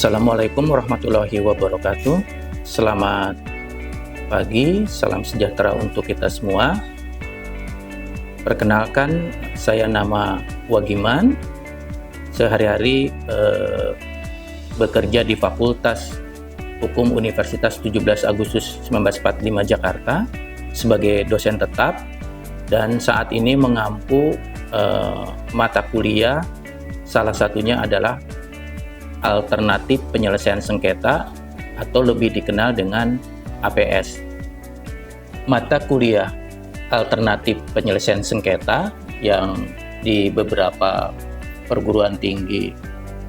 Assalamualaikum warahmatullahi wabarakatuh. Selamat pagi, salam sejahtera untuk kita semua. Perkenalkan, saya nama Wagiman. Sehari-hari bekerja di Fakultas Hukum Universitas 17 Agustus 1945 Jakarta sebagai dosen tetap, dan saat ini mengampu mata kuliah, salah satunya adalah alternatif penyelesaian sengketa atau lebih dikenal dengan APS. Mata kuliah alternatif penyelesaian sengketa yang di beberapa perguruan tinggi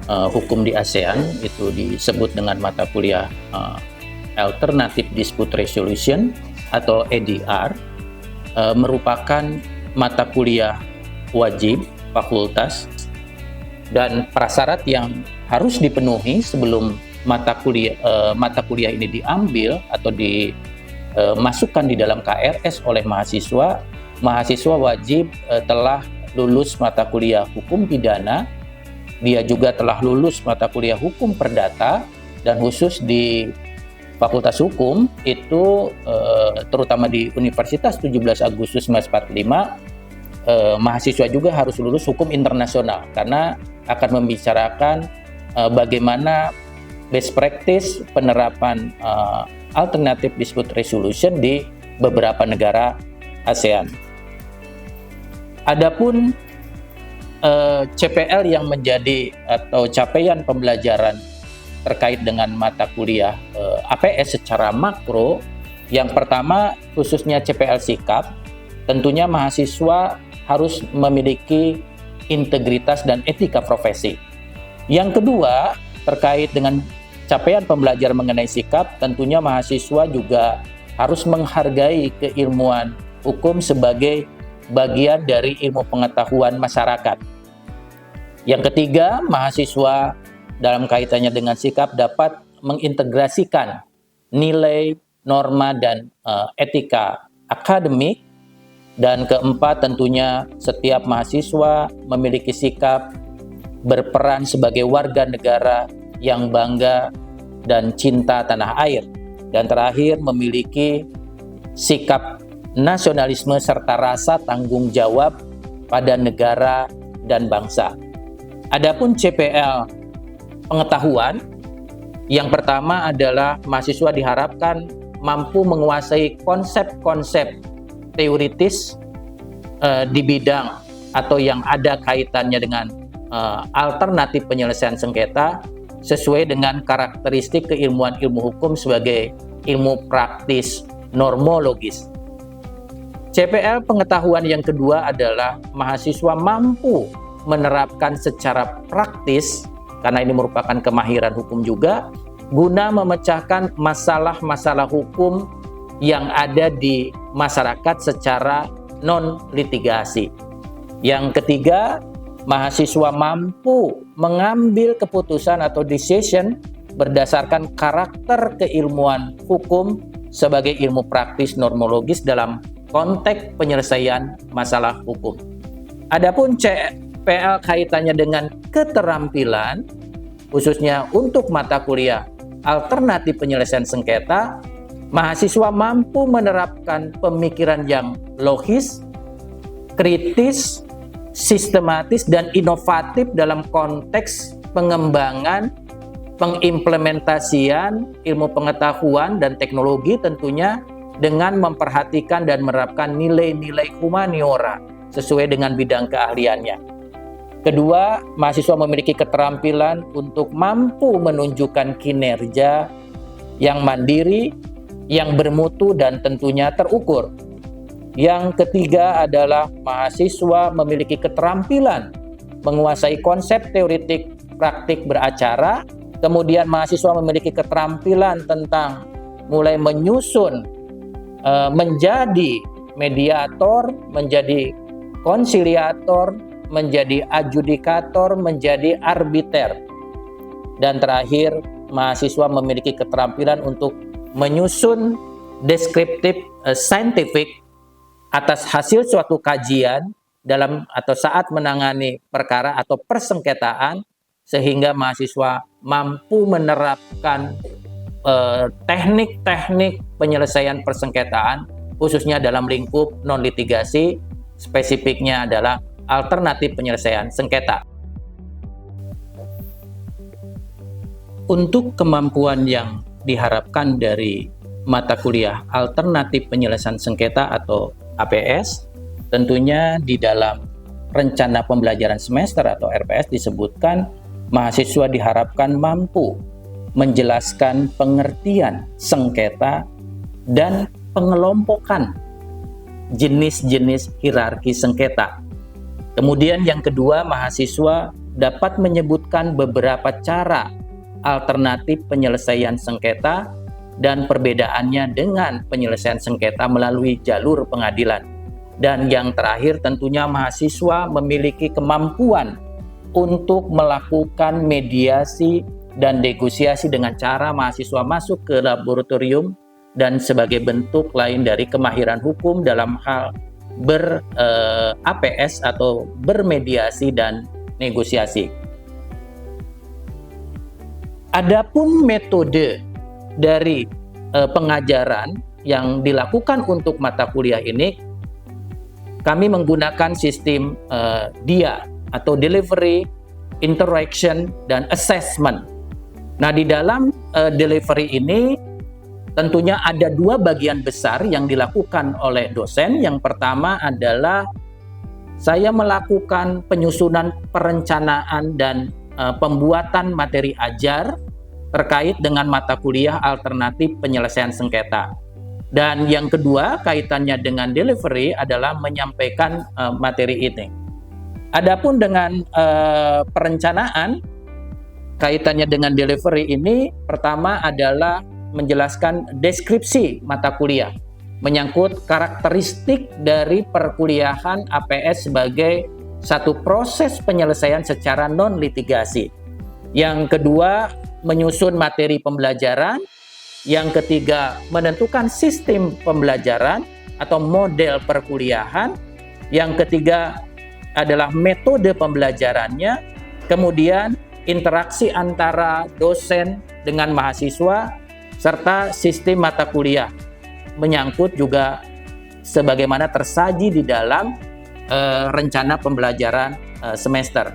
hukum di ASEAN itu disebut dengan mata kuliah Alternative Dispute Resolution atau ADR, merupakan mata kuliah wajib fakultas dan prasyarat yang harus dipenuhi sebelum mata kuliah ini diambil atau dimasukkan di dalam KRS oleh mahasiswa. Mahasiswa wajib telah lulus mata kuliah hukum pidana, dia juga telah lulus mata kuliah hukum perdata, dan khusus di Fakultas Hukum itu terutama di Universitas 17 Agustus 1945 mahasiswa juga harus lulus hukum internasional karena akan membicarakan bagaimana best practice penerapan alternative dispute resolution di beberapa negara ASEAN. Adapun CPL yang menjadi atau capaian pembelajaran terkait dengan mata kuliah APS secara makro, yang pertama khususnya CPL sikap, tentunya mahasiswa harus memiliki integritas dan etika profesi. Yang kedua, terkait dengan capaian pembelajaran mengenai sikap, tentunya mahasiswa juga harus menghargai keilmuan hukum sebagai bagian dari ilmu pengetahuan masyarakat. Yang ketiga, mahasiswa dalam kaitannya dengan sikap dapat mengintegrasikan nilai, norma, dan etika akademik. Dan keempat, tentunya setiap mahasiswa memiliki sikap berperan sebagai warga negara yang bangga dan cinta tanah air. Dan terakhir, memiliki sikap nasionalisme serta rasa tanggung jawab pada negara dan bangsa. Adapun CPL pengetahuan, yang pertama adalah mahasiswa diharapkan mampu menguasai konsep-konsep teoritis di bidang atau yang ada kaitannya dengan alternatif penyelesaian sengketa sesuai dengan karakteristik keilmuan ilmu hukum sebagai ilmu praktis normologis. CPL pengetahuan yang kedua adalah mahasiswa mampu menerapkan secara praktis, karena ini merupakan kemahiran hukum juga, guna memecahkan masalah-masalah hukum yang ada di masyarakat secara non-litigasi. Yang ketiga, mahasiswa mampu mengambil keputusan atau decision berdasarkan karakter keilmuan hukum sebagai ilmu praktis normologis dalam konteks penyelesaian masalah hukum. Adapun CPL kaitannya dengan keterampilan, khususnya untuk mata kuliah alternatif penyelesaian sengketa, mahasiswa mampu menerapkan pemikiran yang logis, kritis, sistematis, dan inovatif dalam konteks pengembangan, pengimplementasian ilmu pengetahuan dan teknologi, tentunya dengan memperhatikan dan menerapkan nilai-nilai humaniora sesuai dengan bidang keahliannya. Kedua, mahasiswa memiliki keterampilan untuk mampu menunjukkan kinerja yang mandiri, yang bermutu, dan tentunya terukur. Yang ketiga adalah mahasiswa memiliki keterampilan menguasai konsep teoritik praktik beracara. Kemudian mahasiswa memiliki keterampilan tentang mulai menyusun, menjadi mediator, menjadi konsiliator, menjadi adjudikator, menjadi arbiter. Dan terakhir, mahasiswa memiliki keterampilan untuk menyusun deskriptif scientific atas hasil suatu kajian dalam atau saat menangani perkara atau persengketaan sehingga mahasiswa mampu menerapkan teknik-teknik penyelesaian persengketaan khususnya dalam lingkup non-litigasi, spesifiknya adalah alternatif penyelesaian sengketa. Untuk kemampuan yang diharapkan dari mata kuliah alternatif penyelesaian sengketa atau APS, tentunya di dalam rencana pembelajaran semester atau RPS disebutkan mahasiswa diharapkan mampu menjelaskan pengertian sengketa dan pengelompokan jenis-jenis hierarki sengketa. Kemudian yang kedua, mahasiswa dapat menyebutkan beberapa cara alternatif penyelesaian sengketa dan perbedaannya dengan penyelesaian sengketa melalui jalur pengadilan. Dan yang terakhir, tentunya mahasiswa memiliki kemampuan untuk melakukan mediasi dan negosiasi dengan cara mahasiswa masuk ke laboratorium dan sebagai bentuk lain dari kemahiran hukum dalam hal ber-APS atau bermediasi dan negosiasi. Adapun metode dari pengajaran yang dilakukan untuk mata kuliah ini, kami menggunakan sistem DIA atau Delivery, Interaction, dan Assessment. Nah, di dalam delivery ini tentunya ada dua bagian besar yang dilakukan oleh dosen. Yang pertama adalah saya melakukan penyusunan perencanaan dan pembuatan materi ajar terkait dengan mata kuliah alternatif penyelesaian sengketa. Dan yang kedua, kaitannya dengan delivery adalah menyampaikan materi ini. Adapun dengan perencanaan, kaitannya dengan delivery ini, pertama adalah menjelaskan deskripsi mata kuliah, menyangkut karakteristik dari perkuliahan APS sebagai satu proses penyelesaian secara non-litigasi. Yang kedua, menyusun materi pembelajaran. Yang ketiga, menentukan sistem pembelajaran atau model perkuliahan. Yang ketiga adalah metode pembelajarannya. Kemudian interaksi antara dosen dengan mahasiswa, serta sistem mata kuliah, menyangkut juga sebagaimana tersaji di dalam rencana pembelajaran semester.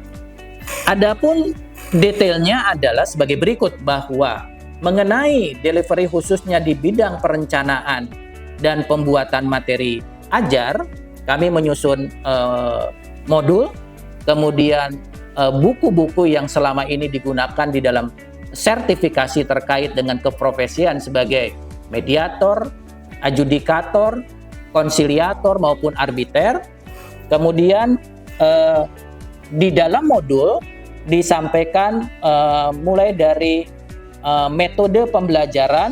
Adapun detailnya adalah sebagai berikut, bahwa mengenai delivery khususnya di bidang perencanaan dan pembuatan materi ajar, kami menyusun modul, kemudian buku-buku yang selama ini digunakan di dalam sertifikasi terkait dengan keprofesian sebagai mediator, adjudikator, konsiliator maupun arbiter. Kemudian di dalam modul disampaikan mulai dari metode pembelajaran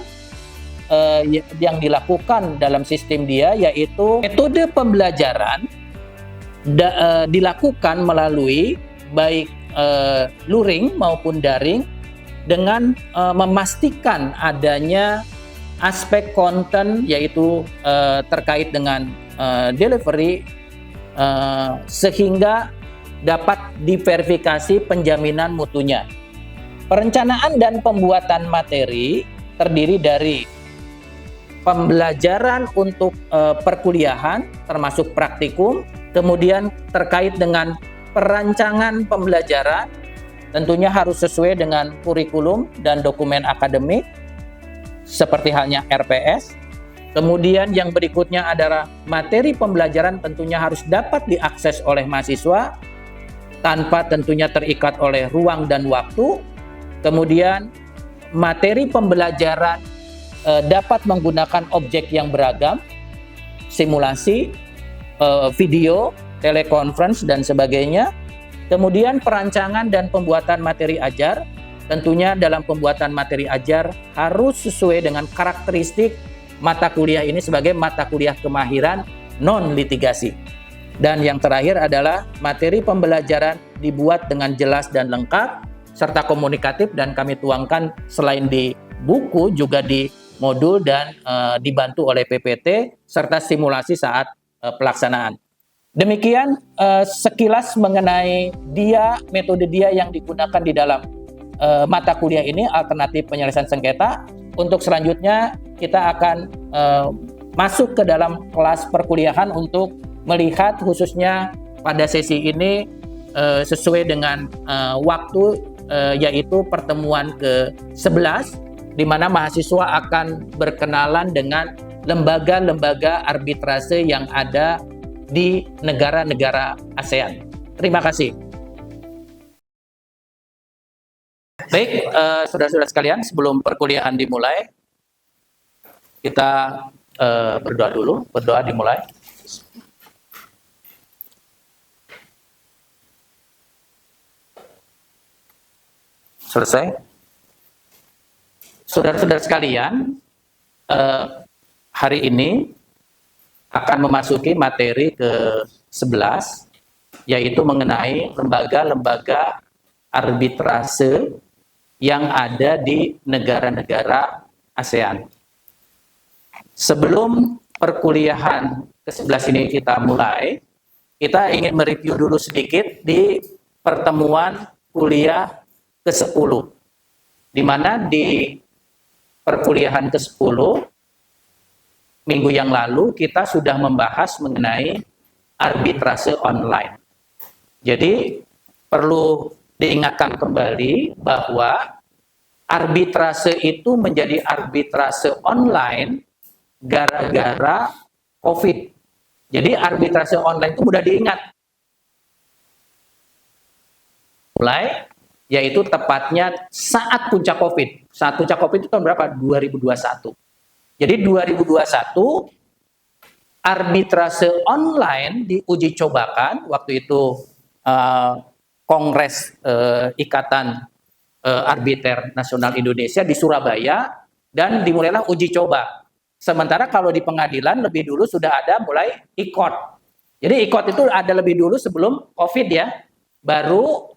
yang dilakukan dalam sistem dia, yaitu metode pembelajaran dilakukan melalui baik luring maupun daring, dengan memastikan adanya aspek konten, yaitu terkait dengan delivery, sehingga dapat diverifikasi penjaminan mutunya. Perencanaan dan pembuatan materi terdiri dari pembelajaran untuk perkuliahan termasuk praktikum, kemudian terkait dengan perancangan pembelajaran, tentunya harus sesuai dengan kurikulum dan dokumen akademik seperti halnya RPS. Kemudian yang berikutnya adalah materi pembelajaran tentunya harus dapat diakses oleh mahasiswa tanpa tentunya terikat oleh ruang dan waktu. Kemudian materi pembelajaran dapat menggunakan objek yang beragam, simulasi, video, telekonferensi, dan sebagainya. Kemudian perancangan dan pembuatan materi ajar, tentunya dalam pembuatan materi ajar harus sesuai dengan karakteristik mata kuliah ini sebagai mata kuliah kemahiran non-litigasi. Dan yang terakhir adalah materi pembelajaran dibuat dengan jelas dan lengkap, serta komunikatif, dan kami tuangkan selain di buku juga di modul dan dibantu oleh PPT, serta simulasi saat pelaksanaan. Demikian sekilas mengenai metode dia yang digunakan di dalam mata kuliah ini, alternatif penyelesaian sengketa. Untuk selanjutnya kita akan masuk ke dalam kelas perkuliahan untuk melihat khususnya pada sesi ini sesuai dengan waktu, yaitu pertemuan ke-11, di mana mahasiswa akan berkenalan dengan lembaga-lembaga arbitrase yang ada di negara-negara ASEAN. Terima kasih. Baik, saudara-saudara sekalian, sebelum perkuliahan dimulai, kita berdoa dulu. Berdoa dimulai. Selesai. Saudara-saudara sekalian, hari ini akan memasuki materi ke-11, yaitu mengenai lembaga-lembaga arbitrase yang ada di negara-negara ASEAN. Sebelum perkuliahan ke-11 ini kita mulai, kita ingin mereview dulu sedikit di pertemuan kuliah ke-10, di mana di perkuliahan ke-10 minggu yang lalu kita sudah membahas mengenai arbitrase online. Jadi perlu diingatkan kembali bahwa arbitrase itu menjadi arbitrase online gara-gara COVID. Jadi arbitrase online itu mudah diingat. Mulai, yaitu tepatnya saat puncak COVID. Saat puncak COVID itu tahun berapa? 2021. Jadi 2021 arbitrase online diuji cobakan, waktu itu Kongres Ikatan Arbiter Nasional Indonesia di Surabaya, dan dimulailah uji coba. Sementara kalau di pengadilan lebih dulu sudah ada mulai ICOT. Jadi ICOT itu ada lebih dulu sebelum COVID ya, baru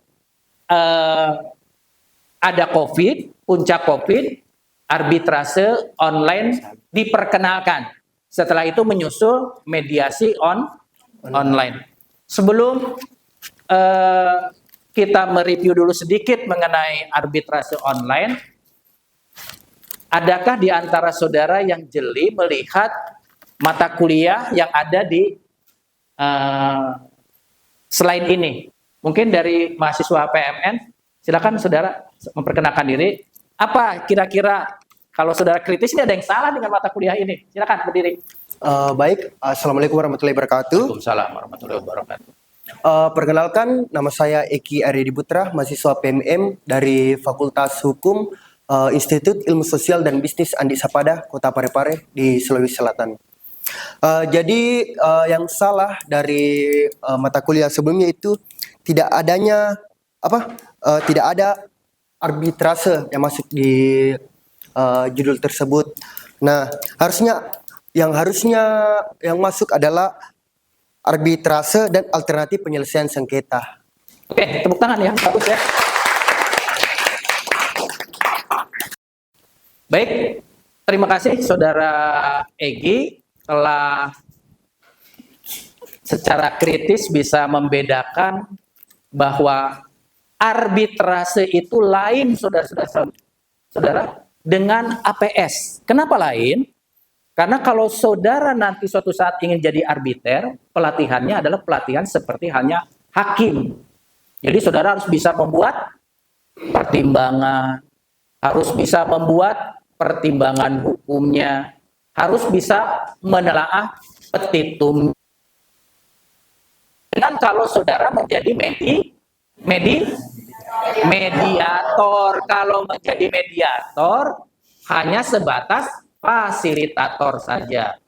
ada COVID, puncak COVID, arbitrase online diperkenalkan. Setelah itu menyusul mediasi online. Sebelum kita mereview dulu sedikit mengenai arbitrase online, adakah di antara saudara yang jeli melihat mata kuliah yang ada di slide ini? Mungkin dari mahasiswa PMN, silakan saudara memperkenalkan diri. Apa kira-kira kalau saudara kritis ini ada yang salah dengan mata kuliah ini? Silakan berdiri. Baik, Assalamualaikum warahmatullahi wabarakatuh. Waalaikumsalam warahmatullahi wabarakatuh. Perkenalkan, nama saya Eki Aryadi Putra, mahasiswa PMM dari Fakultas Hukum Institut Ilmu Sosial dan Bisnis Andi Sapada, Kota Parepare di Sulawesi Selatan. Jadi yang salah dari mata kuliah sebelumnya itu tidak ada arbitrase yang masuk di judul tersebut. Nah, yang masuk adalah arbitrase dan alternatif penyelesaian sengketa. Oke, tepuk tangan ya, bagus ya. Baik, terima kasih Saudara Egi telah secara kritis bisa membedakan bahwa arbitrase itu lain, saudara, dengan APS. Kenapa lain? Karena kalau saudara nanti suatu saat ingin jadi arbiter, pelatihannya adalah pelatihan seperti hanya hakim. Jadi saudara harus bisa membuat pertimbangan, harus bisa membuat pertimbangan hukumnya, harus bisa menelaah petitum. Dan kalau saudara menjadi mediator, kalau menjadi mediator hanya sebatas fasilitator saja.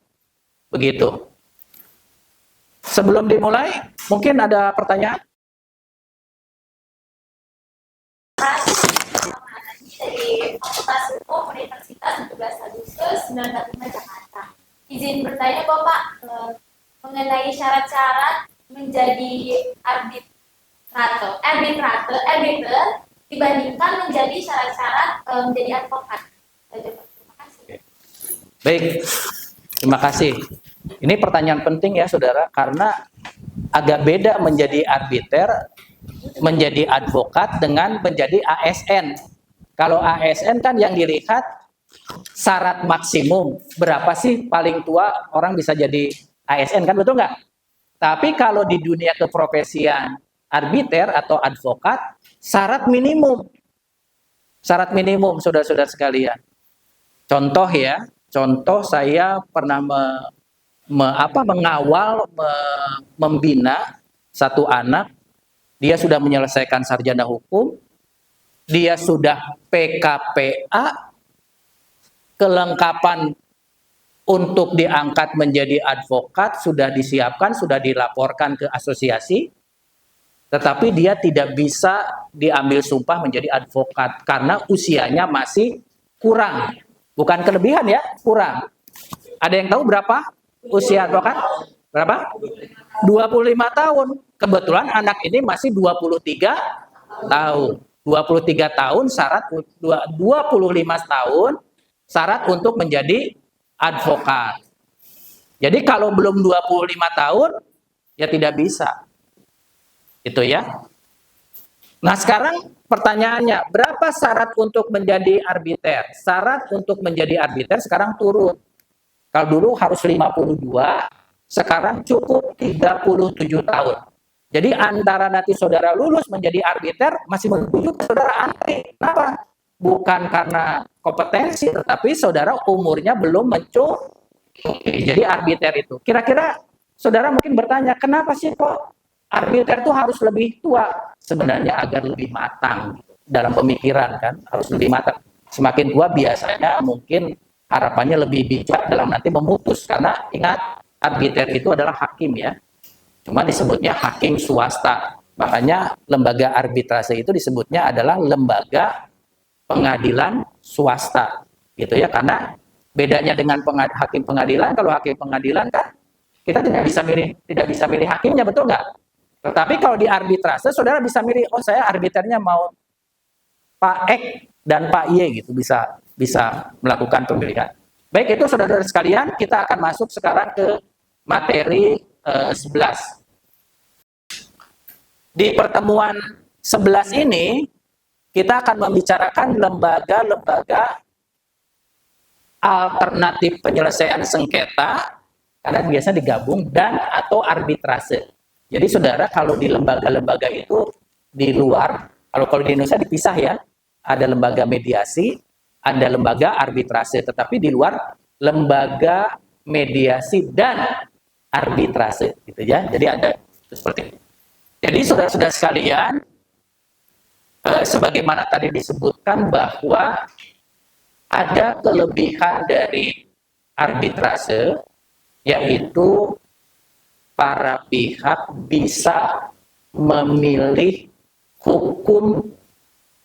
Begitu. Sebelum dimulai, mungkin ada pertanyaan? Dari Fakultas Hukum Universitas 17 Agustus 1945 Jakarta. Izin bertanya Bapak mengenai syarat-syarat menjadi arbiter dibandingkan menjadi syarat-syarat menjadi advokat. Terima kasih. Baik, terima kasih. Ini pertanyaan penting ya saudara, karena agak beda menjadi arbiter, menjadi advokat dengan menjadi ASN. Kalau ASN kan yang dilihat syarat maksimum, berapa sih paling tua orang bisa jadi ASN, kan betul nggak? Tapi kalau di dunia keprofesian arbiter atau advokat, syarat minimum. Syarat minimum, saudara-saudara sekalian. Contoh ya, contoh saya pernah mengawal, membina satu anak, dia sudah menyelesaikan sarjana hukum, dia sudah PKPA, kelengkapan untuk diangkat menjadi advokat sudah disiapkan, sudah dilaporkan ke asosiasi, tetapi dia tidak bisa diambil sumpah menjadi advokat karena usianya masih kurang. Bukan kelebihan ya, kurang. Ada yang tahu berapa usia advokat? Berapa? 25 tahun. Kebetulan anak ini masih 23 tahun. 23 tahun syarat, 25 tahun syarat untuk menjadi advokat. Jadi kalau belum 25 tahun, ya tidak bisa. Itu ya. Nah sekarang pertanyaannya, berapa syarat untuk menjadi arbiter? Syarat untuk menjadi arbiter sekarang turun. Kalau dulu harus 52, sekarang cukup 37 tahun. Jadi antara nanti saudara lulus menjadi arbiter, masih menunggu saudara antri. Kenapa? Bukan karena kompetensi, tetapi saudara umurnya belum mencukupi. Jadi arbiter itu. Kira-kira saudara mungkin bertanya, kenapa sih kok arbiter itu harus lebih tua? Sebenarnya agar lebih matang dalam pemikiran, kan, harus lebih matang. Semakin tua biasanya mungkin harapannya lebih bijak dalam nanti memutus, karena ingat arbiter itu adalah hakim ya. Cuma disebutnya hakim swasta. Makanya lembaga arbitrase itu disebutnya adalah lembaga pengadilan swasta, gitu ya. Karena bedanya dengan hakim pengadilan, kalau hakim pengadilan kan kita tidak bisa milih hakimnya, betul nggak? Tetapi kalau di arbitrase, saudara bisa milih, oh saya arbiternya mau Pak X dan Pak Y, gitu, bisa melakukan pemilihan. Baik, itu saudara-saudara sekalian, kita akan masuk sekarang ke materi 11. Di pertemuan 11 ini, kita akan membicarakan lembaga-lembaga alternatif penyelesaian sengketa, karena biasa digabung, dan atau arbitrase. Jadi saudara, kalau di lembaga-lembaga itu di luar, kalau di Indonesia dipisah ya, ada lembaga mediasi, ada lembaga arbitrase, tetapi di luar lembaga mediasi dan arbitrase, gitu ya. Jadi ada seperti itu. Jadi saudara-saudara sekalian, sebagaimana tadi disebutkan bahwa ada kelebihan dari arbitrase, yaitu para pihak bisa memilih hukum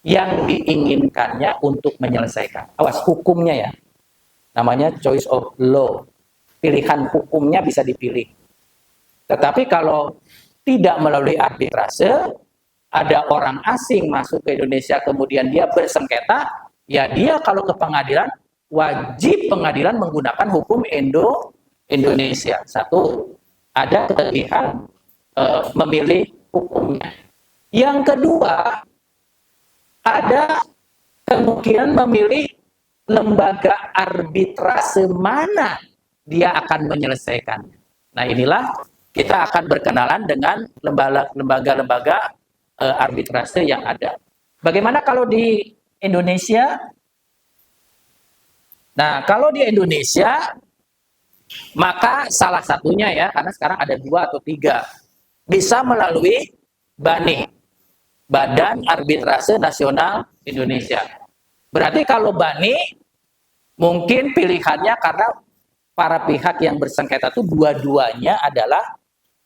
yang diinginkannya untuk menyelesaikan. Awas, hukumnya ya. Namanya choice of law. Pilihan hukumnya bisa dipilih. Tetapi kalau tidak melalui arbitrase, ada orang asing masuk ke Indonesia kemudian dia bersengketa, ya dia kalau ke pengadilan, wajib pengadilan menggunakan hukum Indonesia. Satu, ada kelebihan memilih hukumnya. Yang kedua, ada kemungkinan memilih lembaga arbitrase mana dia akan menyelesaikan. Nah inilah kita akan berkenalan dengan lembaga-lembaga arbitrase yang ada. Bagaimana kalau di Indonesia? Nah kalau di Indonesia, maka salah satunya ya, karena sekarang ada 2 atau 3, bisa melalui BANI, Badan Arbitrase Nasional Indonesia. Berarti kalau BANI, mungkin pilihannya karena para pihak yang bersengketa itu dua-duanya adalah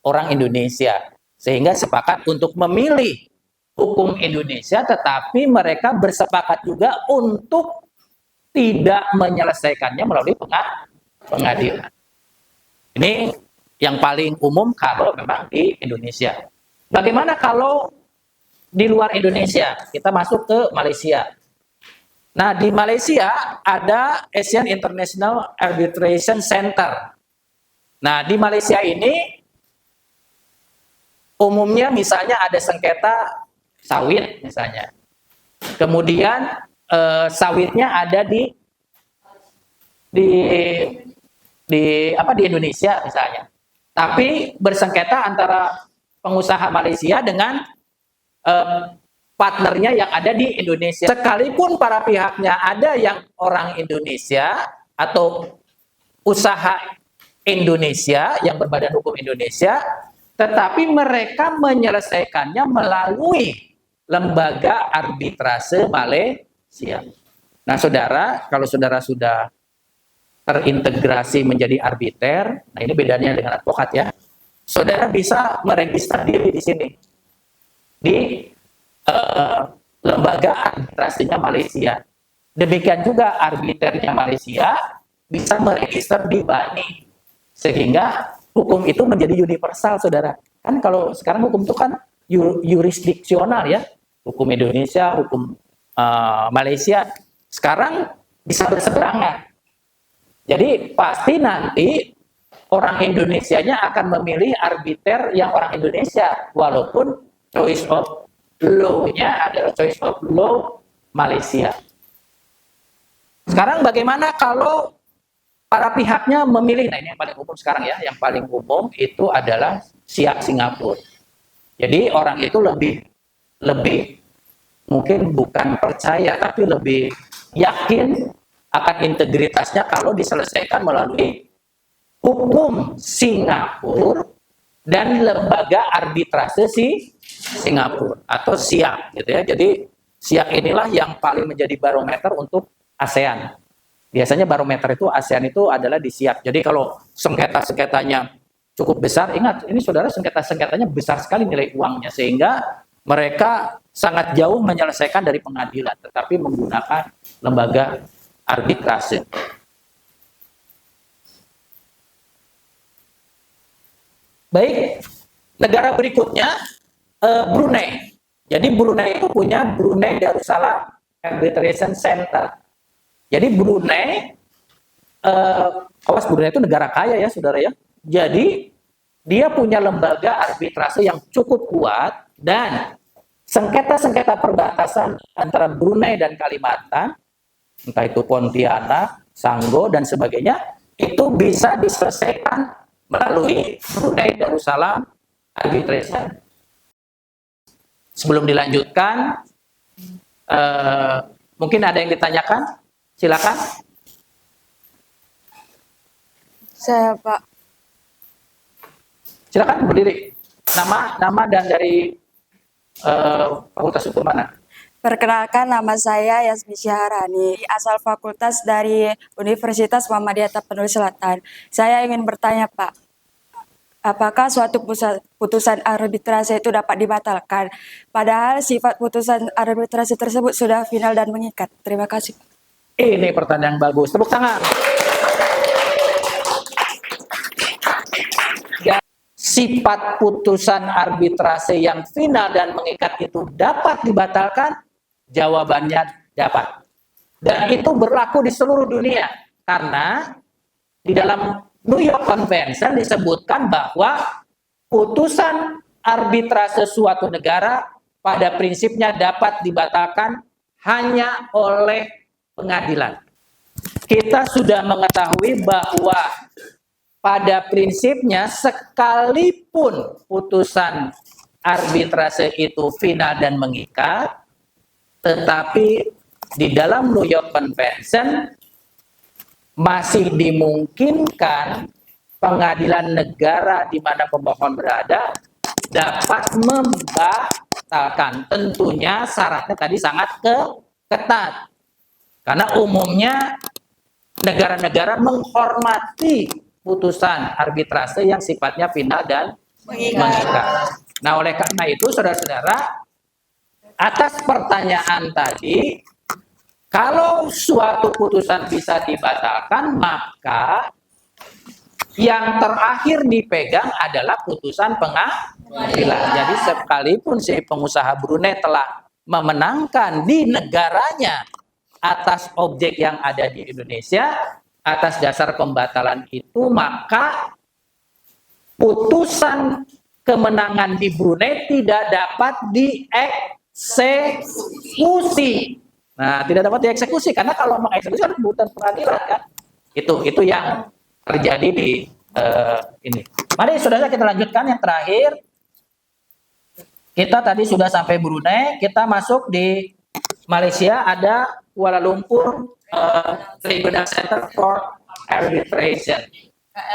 orang Indonesia, sehingga sepakat untuk memilih hukum Indonesia, tetapi mereka bersepakat juga untuk tidak menyelesaikannya melalui pengadilan. Ini yang paling umum kalau memang di Indonesia. Bagaimana kalau di luar Indonesia? Kita masuk ke Malaysia. Nah, di Malaysia ada Asian International Arbitration Center. Nah, di Malaysia ini umumnya misalnya ada sengketa sawit misalnya. Kemudian sawitnya ada di di Indonesia misalnya. Tapi bersengketa antara pengusaha Malaysia dengan partnernya yang ada di Indonesia. Sekalipun para pihaknya ada yang orang Indonesia atau usaha Indonesia yang berbadan hukum Indonesia, tetapi mereka menyelesaikannya melalui lembaga arbitrase Malaysia. Nah, saudara, kalau saudara sudah terintegrasi menjadi arbiter, nah ini bedanya dengan advokat ya. Saudara bisa meregister diri di sini di lembaga arbitrasinya Malaysia. Demikian juga arbiternya Malaysia bisa meregister di BANI, sehingga hukum itu menjadi universal, saudara. Kan kalau sekarang hukum itu kan yurisdiksional ya, hukum Indonesia, hukum Malaysia. Sekarang bisa berseberangan. Jadi pasti nanti orang Indonesianya akan memilih arbiter yang orang Indonesia, walaupun choice of law-nya adalah choice of law Malaysia. Sekarang bagaimana kalau para pihaknya memilih? Nah, ini yang paling umum sekarang ya, yang paling umum itu adalah SIAK Singapura. Jadi orang itu lebih mungkin bukan percaya, tapi lebih yakin akan integritasnya kalau diselesaikan melalui hukum Singapura dan lembaga arbitrase Singapura atau SIAK gitu ya. Jadi SIAK inilah yang paling menjadi barometer untuk ASEAN. Biasanya barometer itu ASEAN itu adalah di SIAK. Jadi kalau sengketa-sengketanya cukup besar, ingat ini saudara, sengketa-sengketanya besar sekali nilai uangnya, sehingga mereka sangat jauh menyelesaikan dari pengadilan, tetapi menggunakan lembaga arbitrase. Baik, negara berikutnya Brunei. Jadi Brunei itu punya Brunei Darussalam Arbitration Center. Jadi Brunei, awas, Brunei itu negara kaya ya saudara ya. Jadi dia punya lembaga arbitrase yang cukup kuat, dan sengketa-sengketa perbatasan antara Brunei dan Kalimantan, entah itu Pontianak, Sanggau, dan sebagainya, itu bisa diselesaikan melalui Brunei Darussalam Arbitration. Sebelum dilanjutkan, mungkin ada yang ditanyakan? Silakan. Saya Pak. Silakan berdiri. Nama dan dari Fakultas Hukum mana? Perkenalkan, nama saya Yasmi Syaharani, asal fakultas dari Universitas Muhammadiyah Tapanuli Selatan. Saya ingin bertanya Pak, apakah suatu putusan arbitrase itu dapat dibatalkan? Padahal sifat putusan arbitrase tersebut sudah final dan mengikat. Terima kasih Pak. Ini pertanyaan yang bagus. Tepuk tangan. Ya, sifat putusan arbitrase yang final dan mengikat itu dapat dibatalkan? Jawabannya dapat. Dan itu berlaku di seluruh dunia. Karena di dalam New York Convention disebutkan bahwa putusan arbitrase suatu negara pada prinsipnya dapat dibatalkan hanya oleh pengadilan. Kita sudah mengetahui bahwa pada prinsipnya sekalipun putusan arbitrase itu final dan mengikat, tetapi di dalam New York Convention masih dimungkinkan pengadilan negara di mana pemohon berada dapat membatalkan. Tentunya syaratnya tadi sangat ketat. Karena umumnya negara-negara menghormati putusan arbitrase yang sifatnya final dan mengikat. Nah, oleh karena itu saudara-saudara, atas pertanyaan tadi, kalau suatu putusan bisa dibatalkan, maka yang terakhir dipegang adalah putusan pengadilan. Jadi sekalipun si pengusaha Brunei telah memenangkan di negaranya atas objek yang ada di Indonesia, atas dasar pembatalan itu, maka putusan kemenangan di Brunei tidak dapat dieksekusi. Nah, tidak dapat dieksekusi karena kalau mengeksekusi harus keputusan pengadilan kan. Itu yang terjadi di ini. Mari saudara kita lanjutkan yang terakhir. Kita tadi sudah sampai Brunei, kita masuk di Malaysia, ada Kuala Lumpur Tribunal Center for Arbitration.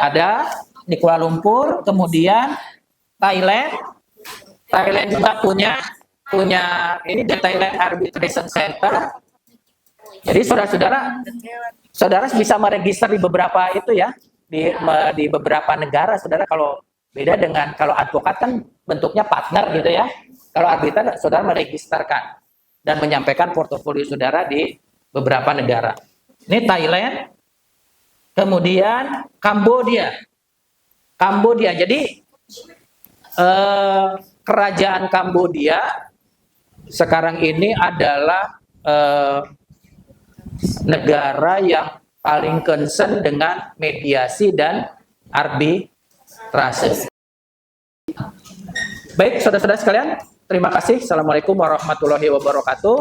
Ada di Kuala Lumpur, kemudian Thailand juga punya ini the Thailand Arbitration Center. Jadi saudara bisa meregister di beberapa itu ya, di beberapa negara. Saudara kalau beda dengan kalau advokat kan bentuknya partner gitu ya. Kalau arbiter saudara meregisterkan dan menyampaikan portofolio saudara di beberapa negara. Ini Thailand, kemudian Kambodia. Jadi kerajaan Kambodia sekarang ini adalah negara yang paling concern dengan mediasi dan arbitrase. Baik, saudara-saudara sekalian, terima kasih. Assalamualaikum warahmatullahi wabarakatuh.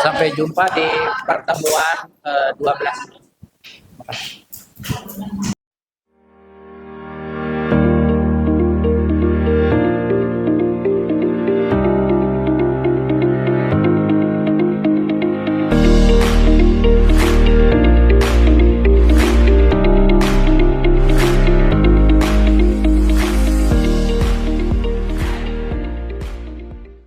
Sampai jumpa di pertemuan 12. Terima kasih.